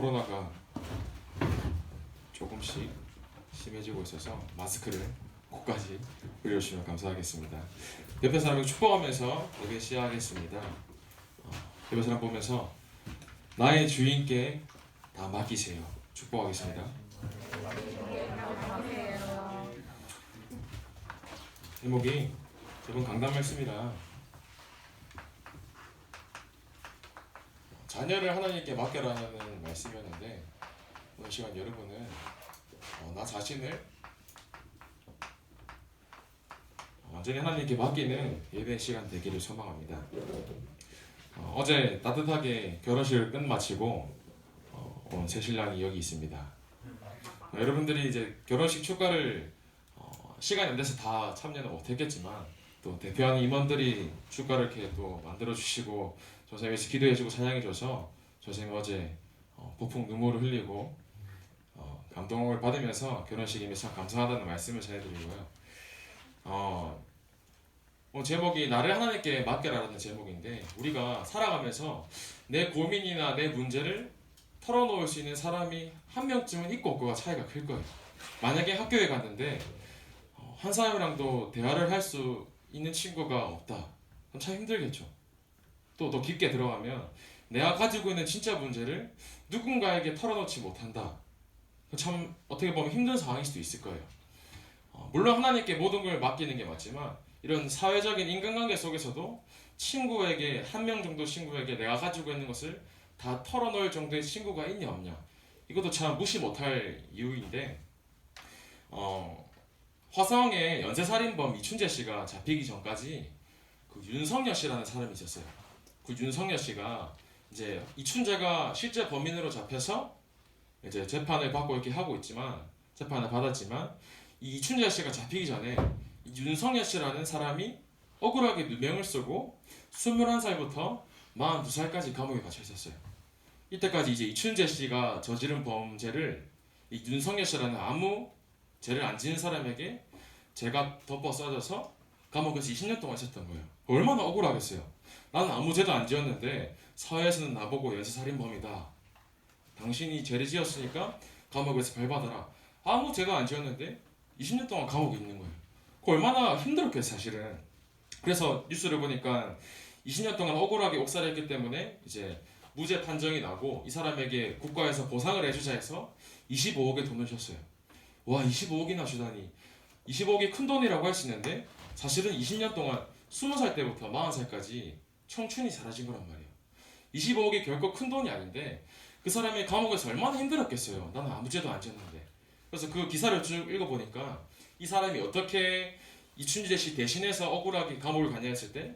코로나가 조금씩 심해지고 있어서 마스크를 코까지 올려주시면 감사하겠습니다. 옆에 사람에게 축복하면서 예배 시작하겠습니다. 옆에 사람 보면서 나의 주인께 다 맡기세요. 축복하겠습니다. 제목이 저번 강단 말씀이라 자녀를 하나님께 맡겨라는 말씀이었는데 오늘 시간 여러분은 나 자신을 완전히 하나님께 맡기는 예배 시간 되기를 소망합니다. 어제 따뜻하게 결혼식을 끝마치고 오늘 새 신랑이 여기 있습니다. 여러분들이 이제 결혼식 축가를 시간이 안 돼서 다 참여는 못했겠지만 또 대표하는 임원들이 축가를 이렇게 또 만들어 주시고 선생님께서 기도해주고 찬양해줘서 선생님 어제 폭풍 눈물을 흘리고 감동을 받으면서 결혼식임에 참 감사하다는 말씀을 전해드리고요. 제목이 나를 하나님께 맡겨라라는 제목인데 우리가 살아가면서 내 고민이나 내 문제를 털어놓을 수 있는 사람이 한 명쯤은 있고 없고가 차이가 클 거예요. 만약에 학교에 갔는데 한 사람이랑도 대화를 할 수 있는 친구가 없다. 그럼 참 힘들겠죠. 또 더 깊게 들어가면 내가 가지고 있는 진짜 문제를 누군가에게 털어놓지 못한다. 참 어떻게 보면 힘든 상황일 수도 있을 거예요. 물론 하나님께 모든 걸 맡기는 게 맞지만 이런 사회적인 인간관계 속에서도 친구에게 한 명 정도 친구에게 내가 가지고 있는 것을 다 털어놓을 정도의 친구가 있냐 없냐 이것도 참 무시 못할 이유인데 화성의 연쇄살인범 이춘재 씨가 잡히기 전까지 그 윤석열 씨라는 사람이 있었어요. 그 윤석열 씨가 이제 이춘재가 실제 범인으로 잡혀서 이제 재판을 받고 이렇게 하고 있지만 재판을 받았지만 이 이춘재 씨가 잡히기 전에 이 윤석열 씨라는 사람이 억울하게 누명을 쓰고 21살부터 42살까지 감옥에 갇혀 있었어요. 이때까지 이제 이춘재 씨가 저지른 범죄를 이 윤석열 씨라는 아무 죄를 안 지은 사람에게 죄가 덮어 써져서 감옥에서 20년 동안 있었던 거예요. 얼마나 억울하겠어요. 나는 아무 죄도 안 지었는데 사회에서는 나보고 연쇄살인범이다. 당신이 죄를 지었으니까 감옥에서 벌받아라. 아무 죄도 안 지었는데 20년 동안 감옥에 있는 거예요. 그 얼마나 힘들었겠어요 사실은. 그래서 뉴스를 보니까 20년 동안 억울하게 옥살이했기 때문에 이제 무죄 판정이 나고 이 사람에게 국가에서 보상을 해주자 해서 25억의 돈을 줬어요. 와 25억이나 주다니. 25억이 큰 돈이라고 할 수 있는데 사실은 20년 동안 20살 때부터 40살까지 청춘이 사라진 거란 말이에요. 25억이 결코 큰 돈이 아닌데 그 사람이 감옥에서 얼마나 힘들었겠어요. 나는 아무 죄도 안 지었는데. 그래서 그 기사를 쭉 읽어보니까 이 사람이 어떻게 이춘재 씨 대신해서 억울하게 감옥을 갔냐 했을 때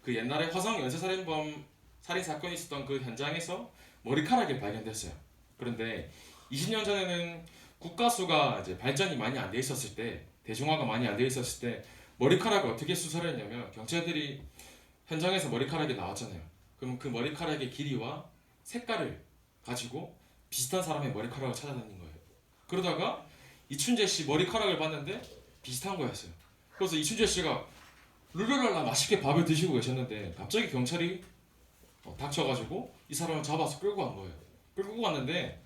그 옛날에 화성 연쇄살인범 살인 사건이 있었던 그 현장에서 머리카락이 발견됐어요. 그런데 20년 전에는 국가수가 이제 발전이 많이 안 돼 있었을 때, 대중화가 많이 안 돼 있었을 때 머리카락을 어떻게 수사를 했냐면 경찰들이 현장에서 머리카락이 나왔잖아요. 그럼 그 머리카락의 길이와 색깔을 가지고 비슷한 사람의 머리카락을 찾아다닌 거예요. 그러다가 이춘재 씨 머리카락을 봤는데 비슷한 거였어요. 그래서 이춘재 씨가 룰루랄라 맛있게 밥을 드시고 계셨는데 갑자기 경찰이 닥쳐가지고 이 사람을 잡아서 끌고 간 거예요. 끌고 갔는데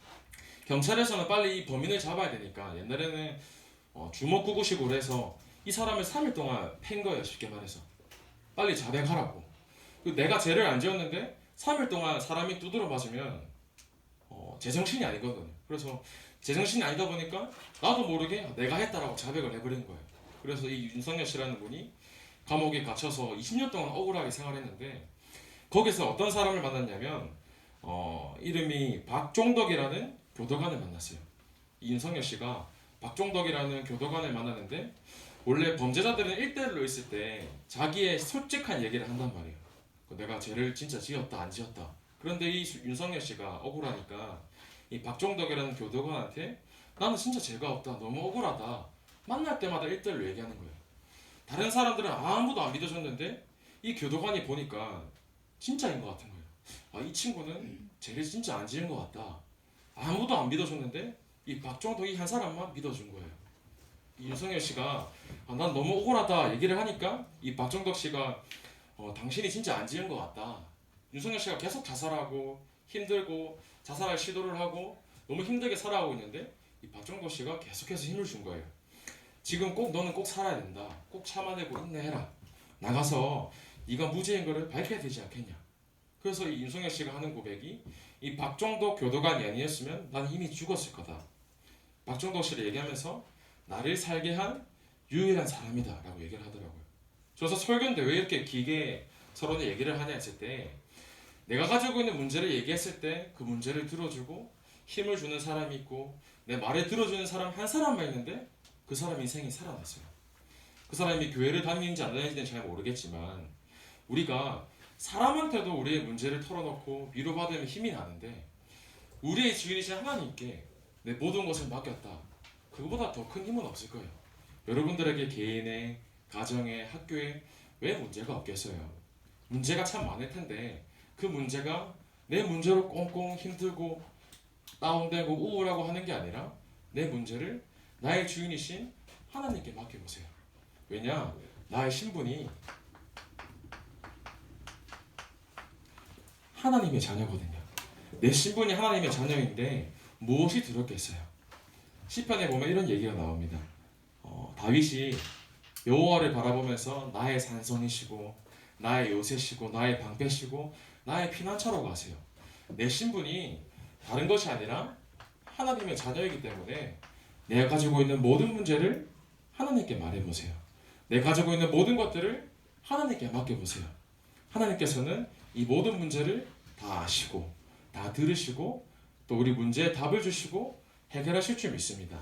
경찰에서는 빨리 이 범인을 잡아야 되니까 옛날에는 주먹구구식으로 해서 이 사람을 3일 동안 팬 거예요. 쉽게 말해서 빨리 자백하라고. 내가 죄를 안 지었는데 3일 동안 사람이 두드려 맞으면 제정신이 아니거든요. 그래서 제정신이 아니다 보니까 나도 모르게 내가 했다라고 자백을 해버린 거예요. 그래서 이 윤석열 씨라는 분이 감옥에 갇혀서 20년 동안 억울하게 생활했는데 거기서 어떤 사람을 만났냐면 이름이 박종덕이라는 교도관을 만났어요. 이 윤석열 씨가 박종덕이라는 교도관을 만났는데 원래 범죄자들은 1대1로 있을 때 자기의 솔직한 얘기를 한단 말이에요. 내가 죄를 진짜 지었다 안 지었다. 그런데 이 윤석열 씨가 억울하니까 이 박종덕이라는 교도관한테 나는 진짜 죄가 없다. 너무 억울하다. 만날 때마다 1대1로 얘기하는 거예요. 다른 사람들은 아무도 안 믿어줬는데 이 교도관이 보니까 진짜인 것 같은 거예요. 이 친구는 죄를 진짜 안 지은 것 같다. 아무도 안 믿어줬는데 이 박종덕이 한 사람만 믿어준 거예요. 이 윤석열 씨가 난 너무 억울하다 얘기를 하니까 이 박종덕 씨가 당신이 진짜 안 지은 것 같다. 윤석열 씨가 계속 자살하고 힘들고 자살할 시도를 하고 너무 힘들게 살아가고 있는데 이 박정도 씨가 계속해서 힘을 준 거예요. 지금 꼭 너는 꼭 살아야 된다. 꼭 참아내고 인내해라. 나가서 네가 무죄인 거를 밝혀야 되지 않겠냐. 그래서 이 윤석열 씨가 하는 고백이 이 박정도 교도관이 아니었으면 난 이미 죽었을 거다. 박정도 씨를 얘기하면서 나를 살게 한 유일한 사람이다 라고 얘기를 하더라고요. 그래서 설교인데 왜 이렇게 길게 서론에 얘기를 하냐 했을 때 내가 가지고 있는 문제를 얘기했을 때 그 문제를 들어주고 힘을 주는 사람이 있고 내 말을 들어주는 사람 한 사람만 있는데 그 사람 인생이 살아났어요. 그 사람이 교회를 다니는지 안 다니는지는 잘 모르겠지만 우리가 사람한테도 우리의 문제를 털어놓고 위로받으면 힘이 나는데 우리의 주인이신 하나님께 내 모든 것을 맡겼다. 그거보다 더 큰 힘은 없을 거예요. 여러분들에게 개인의, 가정의, 학교에 왜 문제가 없겠어요? 문제가 참 많을 텐데 그 문제가 내 문제로 꽁꽁 힘들고 다운되고 우울하고 하는 게 아니라 내 문제를 나의 주인이신 하나님께 맡겨보세요. 왜냐? 나의 신분이 하나님의 자녀거든요. 내 신분이 하나님의 자녀인데 무엇이 두렵겠어요? 시편에 보면 이런 얘기가 나옵니다. 다윗이 여호와를 바라보면서 나의 산성이시고 나의 요새시고 나의 방패시고 나의 피난처라고 하세요. 내 신분이 다른 것이 아니라 하나님의 자녀이기 때문에 내가 가지고 있는 모든 문제를 하나님께 말해보세요. 내가 가지고 있는 모든 것들을 하나님께 맡겨보세요. 하나님께서는 이 모든 문제를 다 아시고 다 들으시고 또 우리 문제에 답을 주시고 해결하실 줄 믿습니다.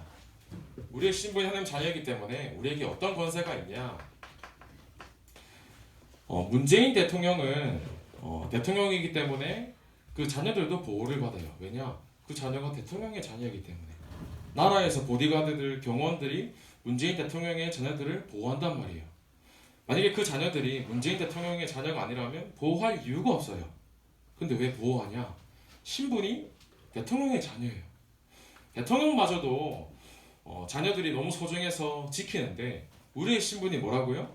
우리의 신분이 하나님 자녀이기 때문에 우리에게 어떤 권세가 있냐? 문재인 대통령은 대통령이기 때문에 그 자녀들도 보호를 받아요. 왜냐? 그 자녀가 대통령의 자녀이기 때문에. 나라에서 보디가드들, 경호원들이 문재인 대통령의 자녀들을 보호한단 말이에요. 만약에 그 자녀들이 문재인 대통령의 자녀가 아니라면 보호할 이유가 없어요. 근데 왜 보호하냐? 신분이 대통령의 자녀예요. 대통령마저도 자녀들이 너무 소중해서 지키는데 우리의 신분이 뭐라고요?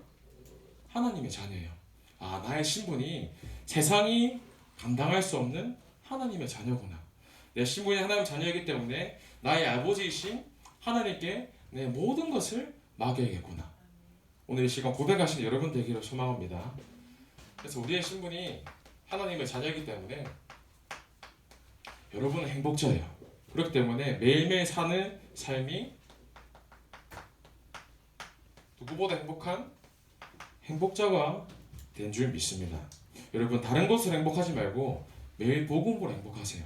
하나님의 자녀예요. 아, 나의 신분이 세상이 감당할 수 없는 하나님의 자녀구나. 내 신분이 하나님의 자녀이기 때문에 나의 아버지이신 하나님께 내 모든 것을 맡겨야겠구나. 오늘 이 시간 고백하신 여러분 되기를 소망합니다. 그래서 우리의 신분이 하나님의 자녀이기 때문에 여러분은 행복자예요. 그렇기 때문에 매일매일 사는 삶이 누구보다 행복한 행복자가 된 줄 믿습니다. 여러분 다른 것으로 행복하지 말고 매일 복음으로 행복하세요.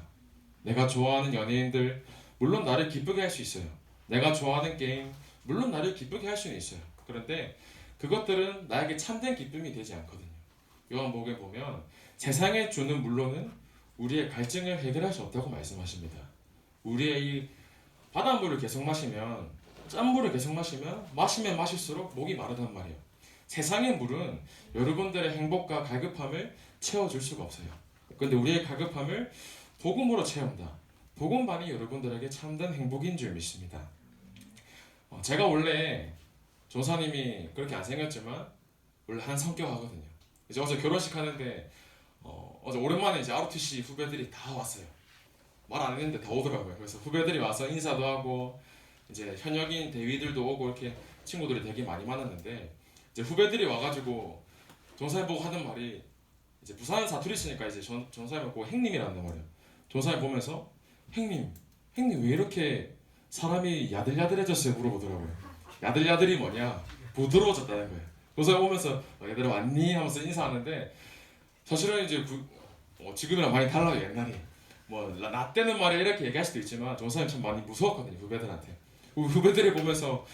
내가 좋아하는 연예인들 물론 나를 기쁘게 할 수 있어요. 내가 좋아하는 게임 물론 나를 기쁘게 할 수는 있어요. 그런데 그것들은 나에게 참된 기쁨이 되지 않거든요. 요한복음에 보면 세상에 주는 물론은 우리의 갈증을 해결할 수 없다고 말씀하십니다. 우리의 이 바닷물을 계속 마시면 짠물을 계속 마시면 마실수록 목이 마르단 말이에요. 세상의 물은 여러분들의 행복과 갈급함을 채워줄 수가 없어요. 그런데 우리의 갈급함을 복음으로 채운다. 복음만이 여러분들에게 참된 행복인 줄 믿습니다. 제가 원래 조사님이 그렇게 안 생겼지만 원래 한 성격하거든요. 이제 어제 결혼식 하는데 어제 오랜만에 이제 ROTC 후배들이 다 왔어요. 말 안 했는데 다 오더라고요. 그래서 후배들이 와서 인사도 하고 이제 현역인 대위들도 오고 이렇게 친구들이 되게 많이 만났는데 이제 후배들이 와가지고 전사님 보고 하는 말이 이제 부산 사투리시니까 이제 전사님 보고 형님이란단 말이에요. 전사님 보면서 형님 왜 이렇게 사람이 야들야들해졌어요? 물어보더라고요. 야들야들이 뭐냐? 부드러워졌다는 거예요. 전사님 오면서 얘들아 왔니? 하면서 인사하는데 사실은 이제 지금이랑 많이 달라요. 옛날이 나 때는 말이야 이렇게 얘기할 수도 있지만 전사님 참 많이 무서웠거든요. 후배들한테. 후배들이 보면서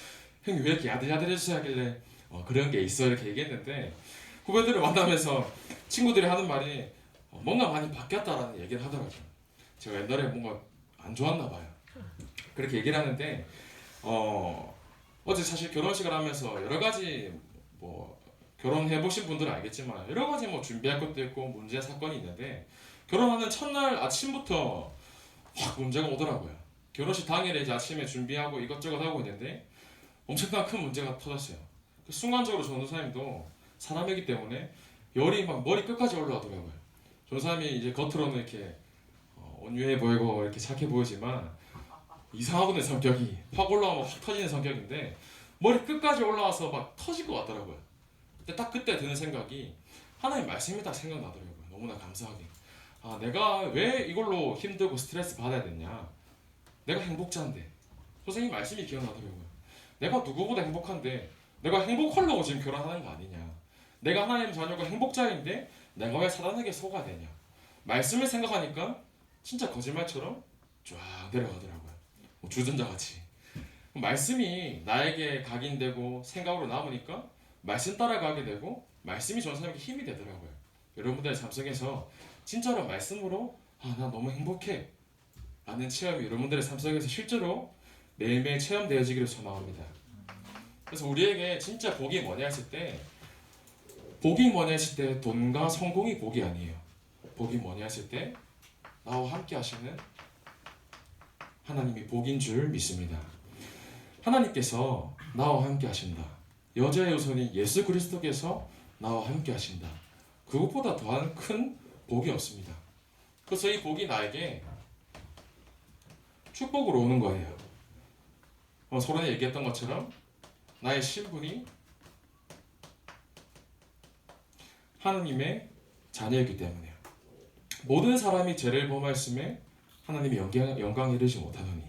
형님 왜 이렇게 야들야들해져서 하길래 그런 게 있어 이렇게 얘기했는데 후배들을 만나면서 친구들이 하는 말이 뭔가 많이 바뀌었다라는 얘기를 하더라고요. 제가 옛날에 뭔가 안 좋았나 봐요. 그렇게 얘기를 하는데 어제 사실 결혼식을 하면서 여러 가지 결혼해 보신 분들은 알겠지만 여러 가지 준비할 것도 있고 문제 사건이 있는데 결혼하는 첫날 아침부터 확 문제가 오더라고요. 결혼식 당일에 이제 아침에 준비하고 이것저것 하고 있는데 엄청난 큰 문제가 터졌어요. 순간적으로 전도사님도 사람이기 때문에 열이 막 머리 끝까지 올라오더라고요. 전도사님이 이제 겉으로는 이렇게 온유해 보이고 이렇게 착해 보이지만 이상하거든요. 성격이 확 올라오면 확 터지는 성격인데 머리 끝까지 올라와서 막 터질 것 같더라고요. 근데 딱 그때 드는 생각이 하나님 말씀이 딱 생각나더라고요. 너무나 감사하게. 아, 내가 왜 이걸로 힘들고 스트레스 받아야 되냐? 내가 행복자인데. 선생님 말씀이 기억나더라고요. 내가 누구보다 행복한데 내가 행복하려고 지금 결혼하는 거 아니냐? 내가 하나님 자녀가 행복자인데 내가 왜 사단에게 속아야 되냐? 말씀을 생각하니까 진짜 거짓말처럼 쫙 내려가더라고요. 뭐 주전자같이. 말씀이 나에게 각인되고 생각으로 남으니까 말씀 따라가게 되고 말씀이 전 사람에게 힘이 되더라고요. 여러분들의 삶 속에서 진짜로 말씀으로 아, 나 너무 행복해 라는 체험이 여러분들의 삶 속에서 실제로 매일매일 체험되어지기를 소망합니다. 그래서 우리에게 진짜 복이 뭐냐 했을 때 복이 뭐냐 했을 때 돈과 성공이 복이 아니에요. 복이 뭐냐 했을 때 나와 함께 하시는 하나님이 복인 줄 믿습니다. 하나님께서 나와 함께 하신다. 여자의 우선인 예수 그리스도께서 나와 함께 하신다. 그것보다 더한 큰 복이 없습니다. 그래서 이 복이 나에게 축복으로 오는 거예요. 서론에 얘기했던 것처럼 나의 신분이 하나님의 자녀이기 때문에요. 모든 사람이 죄를 범하였음에 하나님이 영광에 이르지 못하노니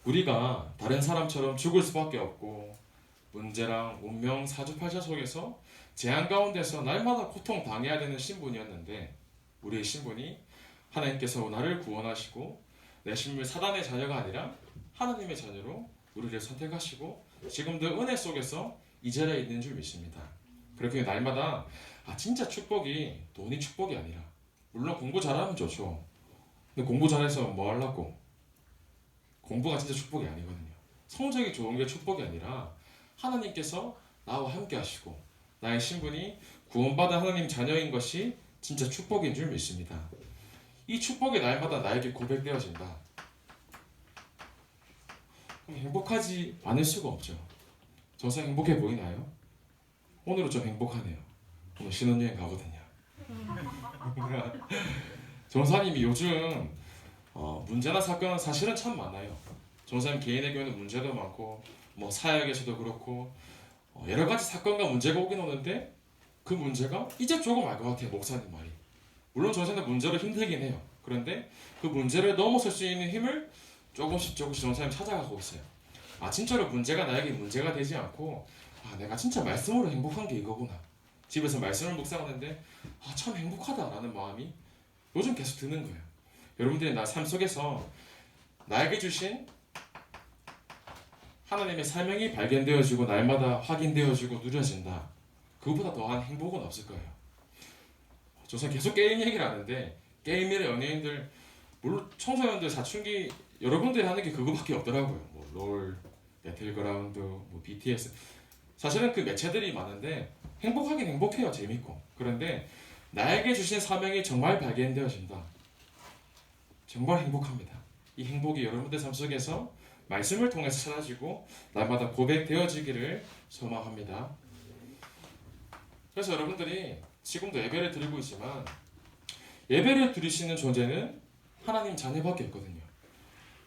우리가 다른 사람처럼 죽을 수밖에 없고 문제랑 운명 사주팔자 속에서 재앙 가운데서 날마다 고통 당해야 되는 신분이었는데 우리의 신분이 하나님께서 나를 구원하시고 내 신분 사단의 자녀가 아니라 하나님의 자녀로 우리를 선택하시고 지금도 은혜 속에서 이 자리에 있는 줄 믿습니다. 그렇게 날마다 진짜 축복이 돈이 축복이 아니라 물론 공부 잘하면 좋죠. 근데 공부 잘해서 뭐 하려고? 공부가 진짜 축복이 아니거든요. 성적이 좋은 게 축복이 아니라 하나님께서 나와 함께 하시고 나의 신분이 구원받은 하나님 자녀인 것이 진짜 축복인 줄 믿습니다. 이 축복이 날마다 나에게 고백되어진다. 그럼 행복하지 않을 수가 없죠. 저서 행복해 보이나요? 오늘은 좀 행복하네요. 오늘 신혼여행 가거든요. 전사님이 요즘 문제나 사건은 사실은 참 많아요. 전사님 개인의 경우는 문제도 많고 뭐 사역에서도 그렇고 여러 가지 사건과 문제가 오긴 오는데 그 문제가 이제 조금 알 것 같아요. 목사님 말이. 물론 전사님 문제로 힘들긴 해요. 그런데 그 문제를 넘어설 수 있는 힘을 조금씩 전사님 찾아가고 있어요. 진짜로 문제가 나에게 문제가 되지 않고 내가 진짜 말씀으로 행복한 게 이거구나. 집에서 말씀을 묵상하는데 참 행복하다라는 마음이 요즘 계속 드는 거예요. 여러분들이 나 삶 속에서 나에게 주신 하나님의 사명이 발견되어지고 날마다 확인되어지고 누려진다. 그것보다 더한 행복은 없을 거예요. 저는 계속 게임 얘기를 하는데 게임이나 연예인들 물론 청소년들 사춘기 여러분들이 하는 게 그거밖에 없더라고요. 뭐 롤, 배틀그라운드, 뭐 BTS 사실은 그 매체들이 많은데 행복하긴 행복해요. 재밌고. 그런데 나에게 주신 사명이 정말 발견되어진다. 정말 행복합니다. 이 행복이 여러분들 삶 속에서 말씀을 통해서 찾아지고 날마다 고백되어지기를 소망합니다. 그래서 여러분들이 지금도 예배를 드리고 있지만 예배를 드리시는 존재는 하나님 자녀밖에 없거든요.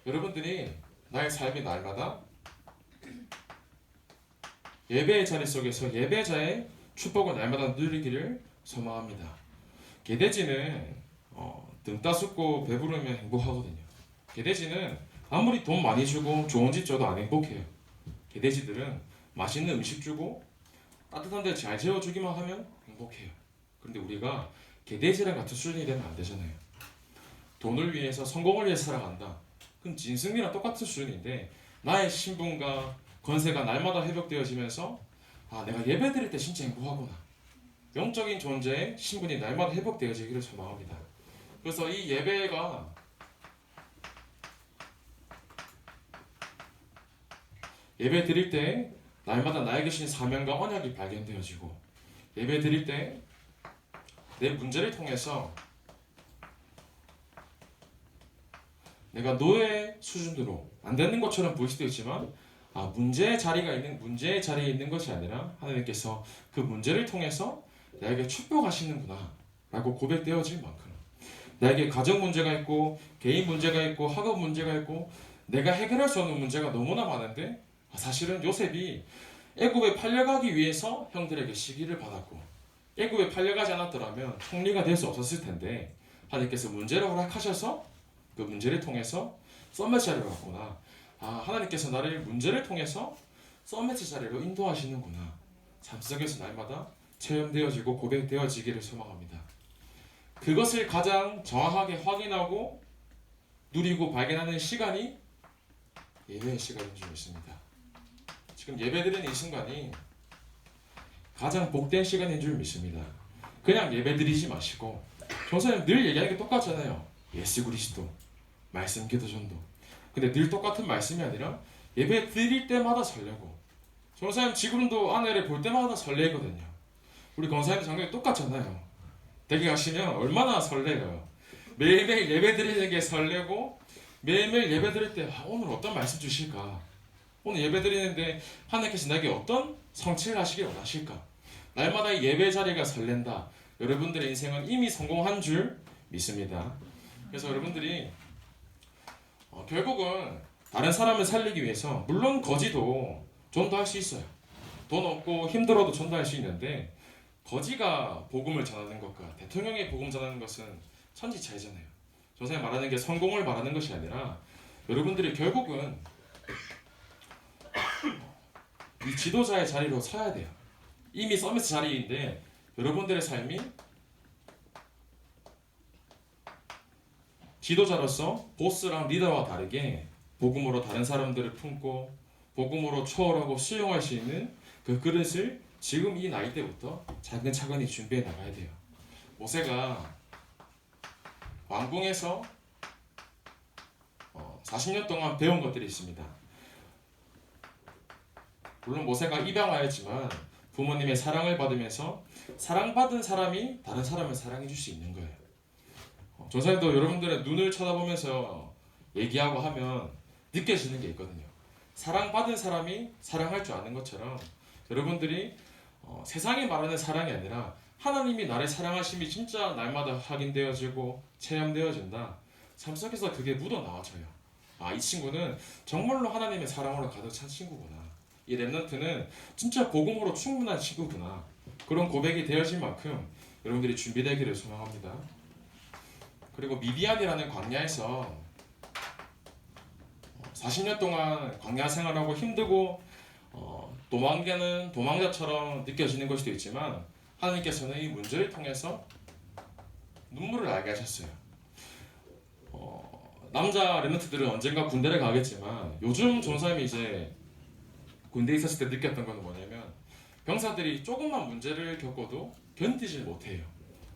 여러분들이 나의 삶이 날마다 예배의 자리 속에서 예배자의 축복을 날마다 누리기를 소망합니다. 개돼지는 등 따숩고 배부르면 행복하거든요. 개돼지는 아무리 돈 많이 주고 좋은 집 줘도 안 행복해요. 개돼지들은 맛있는 음식 주고 따뜻한 데 잘 재워주기만 하면 행복해요. 그런데 우리가 개돼지랑 같은 수준이 되면 안 되잖아요. 돈을 위해서 성공을 위해서 살아간다. 그럼 진승이랑 똑같은 수준인데 나의 신분과 권세가 날마다 회복되어지면서 내가 예배 드릴 때 진짜 행복하구나. 영적인 존재의 신분이 날마다 회복되어지기를 소망합니다. 그래서 이 예배가 예배 드릴 때 날마다 나에게 주신 사명과 언약이 발견되어지고 예배 드릴 때 내 문제를 통해서 내가 노예 수준으로 안 되는 것처럼 보일 수도 있지만 문제의 자리에 있는 것이 아니라 하나님께서 그 문제를 통해서 나에게 축복하시는구나 라고 고백되어질 만큼 나에게 가정 문제가 있고 개인 문제가 있고 학업 문제가 있고 내가 해결할 수 없는 문제가 너무나 많은데 사실은 요셉이 애굽에 팔려가기 위해서 형들에게 시기를 받았고 애굽에 팔려가지 않았더라면 총리가 될 수 없었을 텐데 하나님께서 문제를 허락하셔서 그 문제를 통해서 썸매트 자리로 갔구나. 하나님께서 나를 문제를 통해서 썸매트 자리로 인도하시는구나. 삶 속에서 날마다 체험되어지고 고백되어지기를 소망합니다. 그것을 가장 정확하게 확인하고 누리고 발견하는 시간이 예배의 시간인 줄 믿습니다. 지금 예배드리는 이 순간이 가장 복된 시간인 줄 믿습니다. 그냥 예배드리지 마시고 전사님 늘 얘기하는 게 똑같잖아요. 예수 그리스도, 말씀 기도 전도. 근데 늘 똑같은 말씀이 아니라 예배 드릴 때마다 설레고 전사님 지금도 아내를 볼 때마다 설레거든요. 우리 권사님도 장면이 똑같잖아요. 댁에 가시면 얼마나 설레요. 매일매일 예배 드리는 게 설레고 매일매일 예배 드릴 때 오늘 어떤 말씀 주실까? 오늘 예배 드리는데 하나님께서 나에게 어떤 성취를 하시길 원하실까? 날마다 예배 자리가 설렌다. 여러분들의 인생은 이미 성공한 줄 믿습니다. 그래서 여러분들이 결국은 다른 사람을 살리기 위해서 물론 거지도 전도할 수 있어요. 돈 없고 힘들어도 전도할 수 있는데 거지가 복음을 전하는 것과 대통령의 복음 전하는 것은 천지차이잖아요. 전사님 말하는 게 성공을 말하는 것이 아니라 여러분들이 결국은 이 지도자의 자리로 서야 돼요. 이미 서비스 자리인데 여러분들의 삶이 지도자로서 보스랑 리더와 다르게 복음으로 다른 사람들을 품고 복음으로 초월하고 수용할 수 있는 그 그릇을 지금 이 나이 때부터 차근차근히 준비해 나가야 돼요. 모세가 왕궁에서 40년 동안 배운 것들이 있습니다. 물론 모세가 입양하였지만 부모님의 사랑을 받으면서 사랑받은 사람이 다른 사람을 사랑해 줄 수 있는 거예요. 전사님도 여러분들의 눈을 쳐다보면서 얘기하고 하면 느껴지는 게 있거든요. 사랑받은 사람이 사랑할 줄 아는 것처럼 여러분들이 세상이 말하는 사랑이 아니라 하나님이 나를 사랑하심이 진짜 날마다 확인되어지고 체험되어진다. 삶 속에서 그게 묻어나와져요. 이 친구는 정말로 하나님의 사랑으로 가득 찬 친구구나. 이 랩넌트는 진짜 복음으로 충분한 친구구나. 그런 고백이 되어질 만큼 여러분들이 준비되기를 소망합니다. 그리고 미디안이라는 광야에서 40년 동안 광야 생활하고 힘들고 도망가는 도망자처럼 느껴지는 걸 수도 있지만 하나님께서는 이 문제를 통해서 눈물을 나게 하셨어요. 남자 랩런트들은 언젠가 군대를 가겠지만 요즘 전사님이 이제 군대에 있었을 때 느꼈던 건 뭐냐면 병사들이 조금만 문제를 겪어도 견디질 못해요.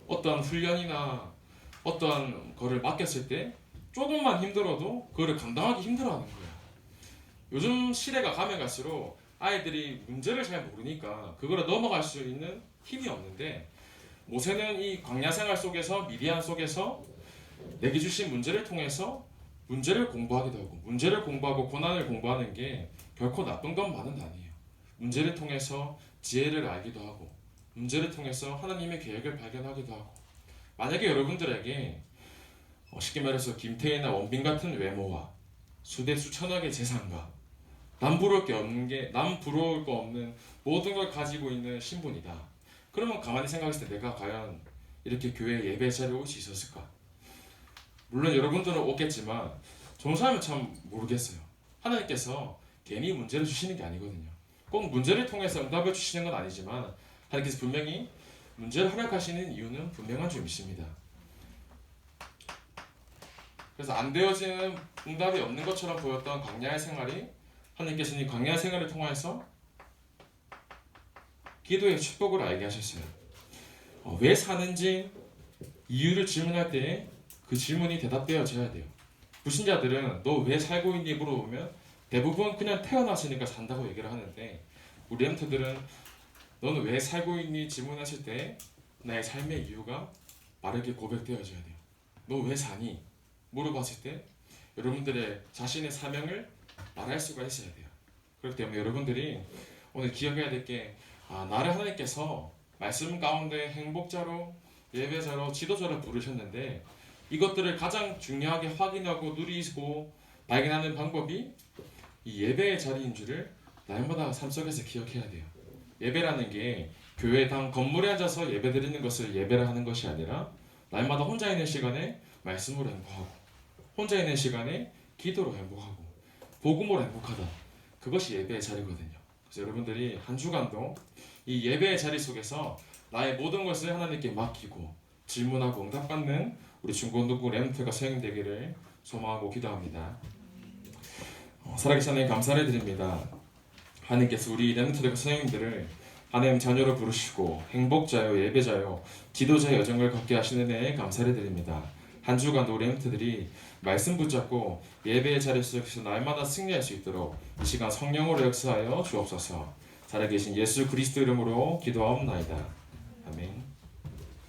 어떤 훈련이나 어떤 거를 맡겼을 때 조금만 힘들어도 그거를 감당하기 힘들어하는 거예요. 요즘 시대가 가면 갈수록 아이들이 문제를 잘 모르니까 그거를 넘어갈 수 있는 힘이 없는데 모세는 이 광야 생활 속에서 미디안 속에서 내게 주신 문제를 통해서 문제를 공부하기도 하고 문제를 공부하고 고난을 공부하는 게 결코 나쁜 것만은 아니에요. 문제를 통해서 지혜를 알기도 하고 문제를 통해서 하나님의 계획을 발견하기도 하고 만약에 여러분들에게 쉽게 말해서 김태희나 원빈 같은 외모와 수대 수천억의 재산과 남 부러울 거 없는 모든 걸 가지고 있는 신분이다. 그러면 가만히 생각했을 때 내가 과연 이렇게 교회 예배 자리에 올 수 있었을까? 물론 여러분들은 오겠지만 종사하면 참 모르겠어요. 하나님께서 괜히 문제를 주시는 게 아니거든요. 꼭 문제를 통해서 응답을 주시는 건 아니지만 하나님께서 분명히 문제를 허락하시는 이유는 분명한 줄 믿습니다. 그래서 안 되어지는 응답이 없는 것처럼 보였던 광야의 생활이 하나님께서는 이 광야의 생활을 통해서 기도의 축복을 알게 하셨어요. 왜 사는지 이유를 질문할 때 그 질문이 대답되어져야 돼요. 불신자들은 너 왜 살고 있니 물어보면 대부분 그냥 태어났으니까 산다고 얘기를 하는데 우리 렘터들은 너는 왜 살고 있니 질문하실 때 나의 삶의 이유가 빠르게 고백되어져야 돼요. 너 왜 사니? 물어봤을 때 여러분들의 자신의 사명을 말할 수가 있어야 돼요. 그렇기 때문에 여러분들이 오늘 기억해야 될 게 나를 하나님께서 말씀 가운데 행복자로 예배자로 지도자로 부르셨는데 이것들을 가장 중요하게 확인하고 누리고 발견하는 방법이 이 예배의 자리인 줄을 날마다 삶 속에서 기억해야 돼요. 예배라는 게 교회당 건물에 앉아서 예배드리는 것을 예배라 하는 것이 아니라 날마다 혼자 있는 시간에 말씀으로 행복하고 혼자 있는 시간에 기도로 행복하고 복음으로 행복하다. 그것이 예배의 자리거든요. 그래서 여러분들이 한 주간도 이 예배의 자리 속에서 나의 모든 것을 하나님께 맡기고 질문하고 응답받는 우리 중고등부 렘넌트가 소형되기를 소망하고 기도합니다. 살아계신 하나님 감사를 드립니다. 하나님께서 우리 렘넌트들과 선생님들을 하나님 자녀로 부르시고 행복자요, 예배자요, 기도자의 여정을 걷게 하시는 은혜에 감사를 드립니다. 한 주간 우리 렘넌트들이 말씀 붙잡고 예배의 자리 속에서 날마다 승리할 수 있도록 이 시간 성령으로 역사하여 주옵소서. 살아계신 예수 그리스도 이름으로 기도하옵나이다. 아멘.